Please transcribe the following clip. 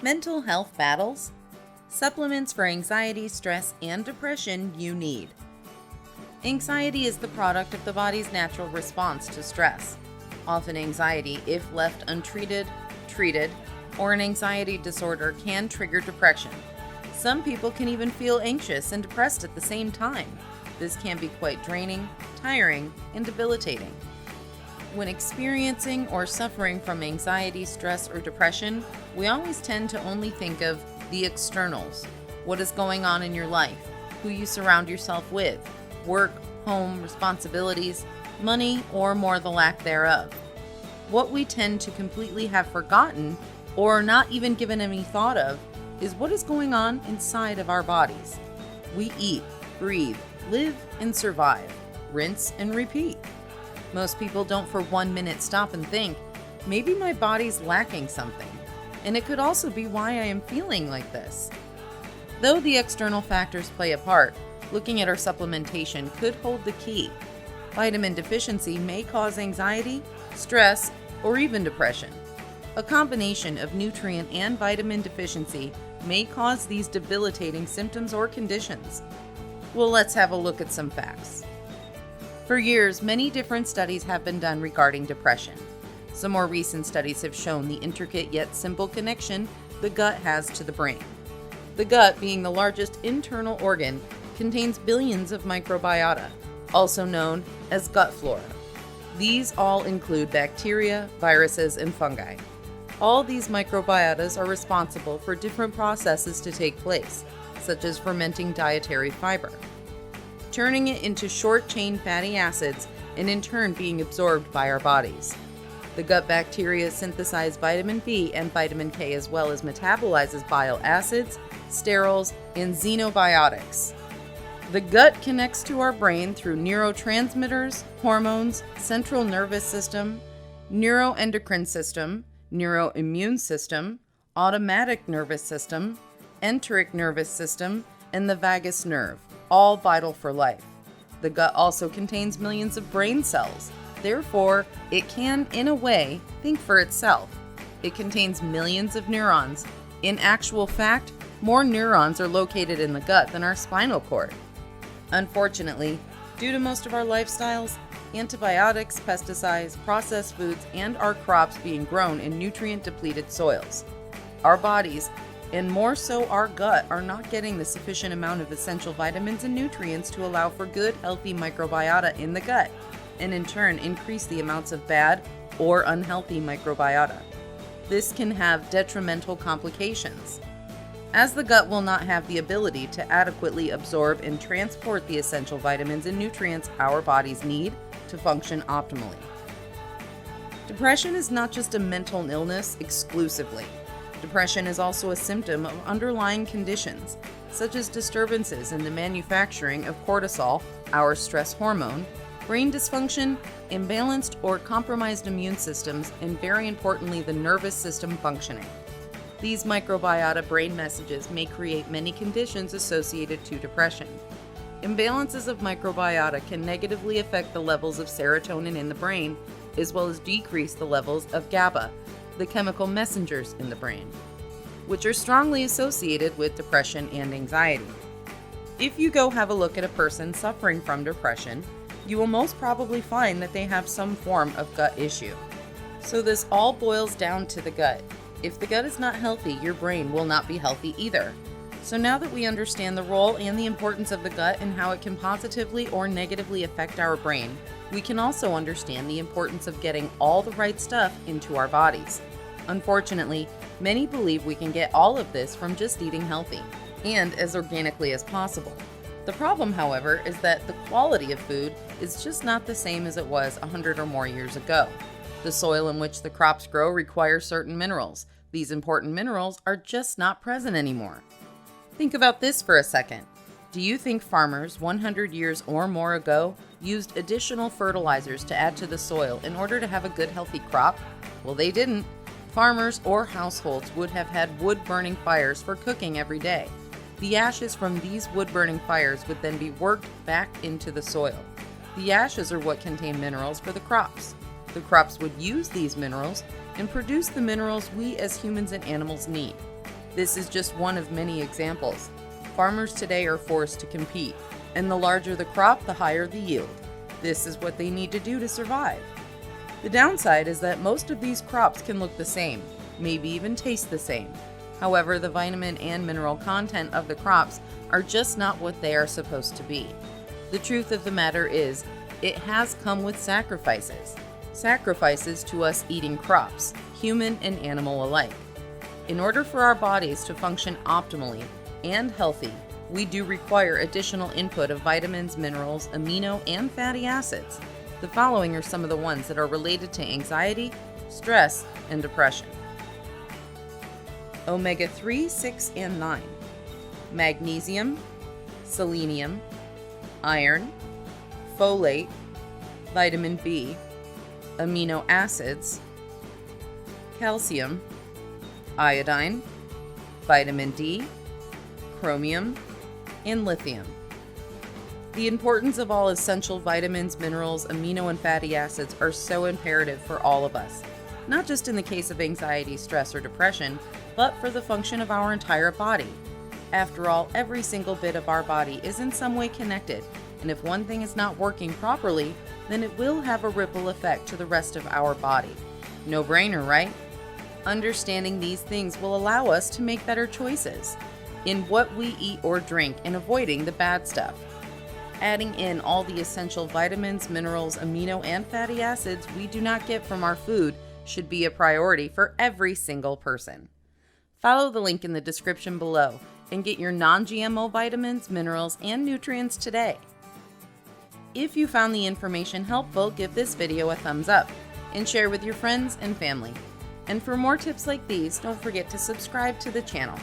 Mental health battles, supplements for anxiety, stress, and depression you need. Anxiety is the product of the body's natural response to stress. Often anxiety, if left untreated, treated, or an anxiety disorder can trigger depression. Some people can even feel anxious and depressed at the same time. This can be quite draining, tiring, and debilitating. When experiencing or suffering from anxiety, stress, or depression, we always tend to only think of the externals. What is going on in your life, who you surround yourself with, work, home, responsibilities, money, or more the lack thereof. What we tend to completely have forgotten or not even given any thought of is what is going on inside of our bodies. We eat, breathe, live, and survive, rinse and repeat. Most people don't for 1 minute stop and think, maybe my body's lacking something, and it could also be why I am feeling like this. Though the external factors play a part, looking at our supplementation could hold the key. Vitamin deficiency may cause anxiety, stress, or even depression. A combination of nutrient and vitamin deficiency may cause these debilitating symptoms or conditions. Well, let's have a look at some facts. For years, many different studies have been done regarding depression. Some more recent studies have shown the intricate yet simple connection the gut has to the brain. The gut, being the largest internal organ, contains billions of microbiota, also known as gut flora. These all include bacteria, viruses, and fungi. All these microbiotas are responsible for different processes to take place, such as fermenting dietary fiber, turning it into short-chain fatty acids, and in turn being absorbed by our bodies. The gut bacteria synthesize vitamin B and vitamin K, as well as metabolizes bile acids, sterols, and xenobiotics. The gut connects to our brain through neurotransmitters, hormones, central nervous system, neuroendocrine system, neuroimmune system, automatic nervous system, enteric nervous system, and the vagus nerve, all vital for life. The gut also contains millions of brain cells. Therefore, it can, in a way, think for itself. It contains millions of neurons. In actual fact, more neurons are located in the gut than our spinal cord. Unfortunately, due to most of our lifestyles, antibiotics, pesticides, processed foods, and our crops being grown in nutrient-depleted soils, our bodies, and more so our gut, are not getting the sufficient amount of essential vitamins and nutrients to allow for good, healthy microbiota in the gut, and in turn increase the amounts of bad or unhealthy microbiota. This can have detrimental complications, as the gut will not have the ability to adequately absorb and transport the essential vitamins and nutrients our bodies need to function optimally. Depression is not just a mental illness exclusively. Depression is also a symptom of underlying conditions, such as disturbances in the manufacturing of cortisol, our stress hormone, brain dysfunction, imbalanced or compromised immune systems, and very importantly, the nervous system functioning. These microbiota brain messages may create many conditions associated to depression. Imbalances of microbiota can negatively affect the levels of serotonin in the brain, as well as decrease the levels of GABA, the chemical messengers in the brain, which are strongly associated with depression and anxiety. If you go have a look at a person suffering from depression, you will most probably find that they have some form of gut issue. So this all boils down to the gut. If the gut is not healthy, your brain will not be healthy either. So now that we understand the role and the importance of the gut and how it can positively or negatively affect our brain, we can also understand the importance of getting all the right stuff into our bodies. Unfortunately, many believe we can get all of this from just eating healthy and as organically as possible. The problem, however, is that the quality of food is just not the same as it was 100 or more years ago. The soil in which the crops grow requires certain minerals. These important minerals are just not present anymore. Think about this for a second. Do you think farmers 100 years or more ago used additional fertilizers to add to the soil in order to have a good, healthy crop? Well, they didn't. Farmers or households would have had wood-burning fires for cooking every day. The ashes from these wood-burning fires would then be worked back into the soil. The ashes are what contain minerals for the crops. The crops would use these minerals and produce the minerals we as humans and animals need. This is just one of many examples. Farmers today are forced to compete, and the larger the crop, the higher the yield. This is what they need to do to survive. The downside is that most of these crops can look the same, maybe even taste the same. However, the vitamin and mineral content of the crops are just not what they are supposed to be. The truth of the matter is, it has come with sacrifices. Sacrifices to us eating crops, human and animal alike. In order for our bodies to function optimally and healthy, we do require additional input of vitamins, minerals, amino, and fatty acids. The following are some of the ones that are related to anxiety, stress, and depression. Omega-3, 6, and 9. Magnesium, selenium, iron, folate, vitamin B, amino acids, calcium, iodine, vitamin D, chromium, and lithium. The importance of all essential vitamins, minerals, amino, and fatty acids are so imperative for all of us, not just in the case of anxiety, stress, or depression, but for the function of our entire body. After all, every single bit of our body is in some way connected, and if one thing is not working properly, then it will have a ripple effect to the rest of our body. No brainer, right? Understanding these things will allow us to make better choices in what we eat or drink and avoiding the bad stuff. Adding in all the essential vitamins, minerals, amino, and fatty acids we do not get from our food should be a priority for every single person. Follow the link in the description below and get your non-GMO vitamins, minerals, and nutrients today. If you found the information helpful, give this video a thumbs up and share with your friends and family. And for more tips like these, don't forget to subscribe to the channel.